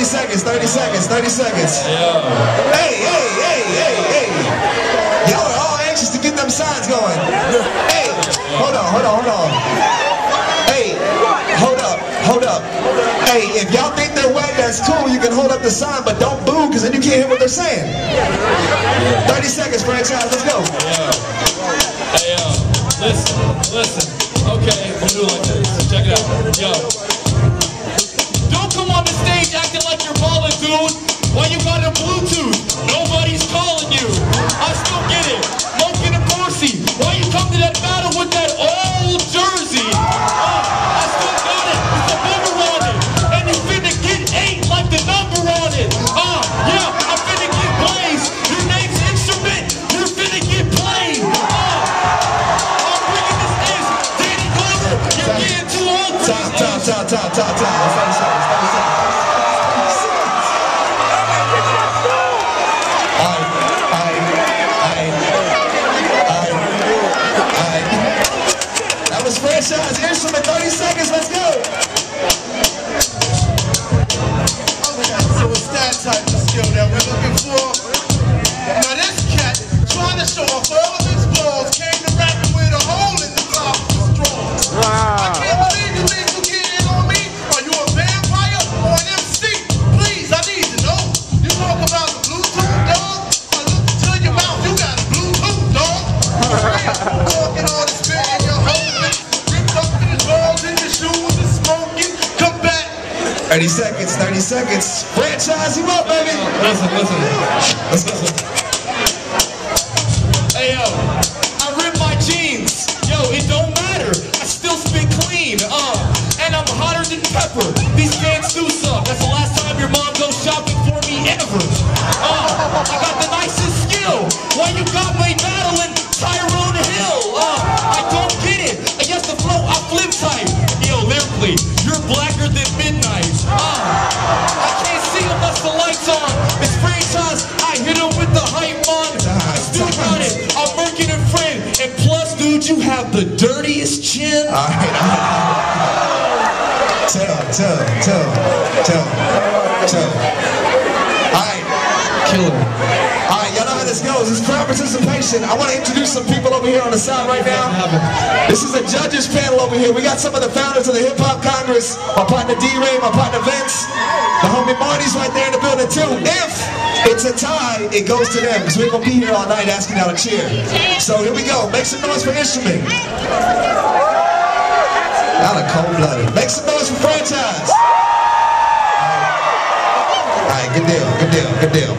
30 seconds, 30 seconds, 30 seconds. Yeah. Hey. Y'all are all anxious to get them signs going. Hey, hold on. Hey, hold up. Hey, if y'all think they're wet, that's cool. You can hold up the sign, but don't boo, because then you can't hear what they're saying. 30 seconds, franchise, let's go. Hey, listen. Okay, we'll do it like this. Check it out. Yo. Don't come on the stage acting like you're balling, dude. Why you got a Bluetooth? Nobody's calling you. I still get it. Logan and Corsi, why you come to that battle with that old jersey? I still got it. It's the number on it. And you finna get 8 like the number on it. Yeah, I'm finna get blazed. Your name's Instrument. You're finna get played. I'm bringing this is Danny Glover. You're getting too old for this. Time. That was franchise Instrument, 30 seconds, let's go. Okay, so it's that type of skill that we're looking for. Now this cat, trying to show off all of his balls, came to rap with a hole in the top of the straw. I can't believe you think you get in on me. Are you a vampire or an MC? Please, I need to know. You talk about the Bluetooth, dog? I look into your mouth, you got a Bluetooth, dog. Walking on the spit in your holding, ripped up in his balls in your shoes and smoking. Come back. 30 seconds. Franchise, you up, baby. Listen. Let's go. Hey, yo, I ripped my jeans. Yo, it don't matter. I still spit clean. And I'm hotter than pepper. These pants do suck. That's the last time your mom goes shopping for me ever. I got the nicest skill. Why you got me battling Tyrone Hill? I don't get it. I guess the flow I flip type. Yo, lyrically, you're blacker than midnight. I can't see unless the lights on. It's franchise. I hit him with the hype on. I still got it. I'm working a friend. And plus, dude, you have the dirtiest chin. Tell. Alright. Killer. Alright, y'all know how this goes. It's crowd participation. I want to introduce some people over here on the side right now. This is a judges panel over here. We got some of the founders of the Hip Hop Congress. My partner D-Ray, my partner Vince. The homie Marty's right there in the building too. If it's a tie, it goes to them, because we're going to be here all night asking out a cheer. So here we go. Make some noise for Instrument. Y'all are cold-blooded. Make some noise for franchise. Alright, good deal.